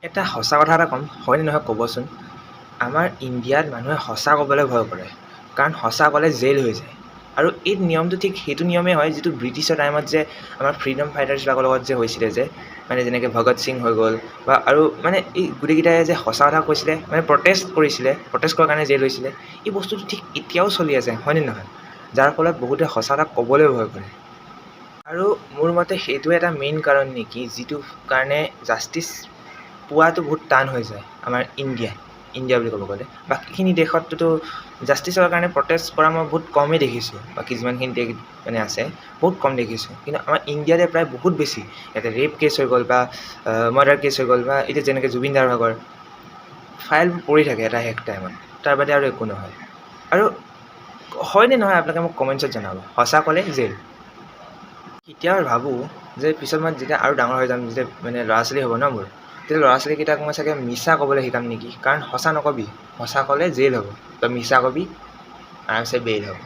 এটা সঁচা কথা এটা ক'ম, হয়নে নহয় ক'বচোন। আমাৰ ইণ্ডিয়াত মানুহে সঁচা ক'বলৈ ভয় কৰে, কাৰণ সঁচা ক'লে জেইল হৈ যায়। আৰু এই নিয়মটো ঠিক সেইটো নিয়মেই হয় যিটো ব্ৰিটিছৰ টাইমত যে আমাৰ ফ্ৰীডম ফাইটাৰ্ছবিলাকৰ লগত যে হৈছিলে যে, মানে যেনেকৈ ভগত সিং হৈ গ'ল বা আৰু মানে এই গোটেইকেইটাই যে সঁচা কথা কৈছিলে, মানে প্ৰটেষ্ট কৰাৰ কাৰণে জেইল হৈছিলে। এই বস্তুটো ঠিক এতিয়াও চলি আছে, হয়নে নহয়? যাৰ ফলত বহুতে সঁচা কথা ক'বলৈ ভয় কৰে। আৰু মোৰ মতে সেইটো এটা মেইন কাৰণ নেকি, যিটো কাৰণে জাষ্টিচ পোৱাটো বহুত টান হৈ যায় আমাৰ ইণ্ডিয়া বুলি ক'ব গ'লে। বাকীখিনি দেশততো জাষ্টিচৰ কাৰণে প্ৰটেষ্ট কৰা মই বহুত কমেই দেখিছোঁ, বাকী যিমানখিনি দেশ মানে আছে বহুত কম দেখিছোঁ। কিন্তু আমাৰ ইণ্ডিয়াতে প্ৰায় বহুত বেছি, ইয়াতে ৰেপ কেছ হৈ গ'ল বা মাৰ্ডাৰ কেছ হৈ গ'ল বা এতিয়া যেনেকৈ জুবিন দাৰ ভাগৰ ফাইল পৰি থাকে এটা শেষ টাইমত, তাৰ বাদে আৰু একো নহয়। আৰু হয়নে নহয় আপোনালোকে মোক কমেণ্টছত জনাব, সঁচা ক'লে জেইল। কেতিয়াবা ভাবোঁ যে পিছত মই যেতিয়া আৰু ডাঙৰ হৈ যাম, যেতিয়া মানে ল'ৰা ছোৱালী হ'ব ন মোৰ, তেতিয়া ল'ৰা ছোৱালীকেইটাক মই চাগে মিছা ক'বলৈ শিকাম নেকি, কাৰণ সঁচা নক'বি, সঁচা ক'লে জেইল হ'ব, তই মিছা ক'বি আৰামছে বেইল হ'ব।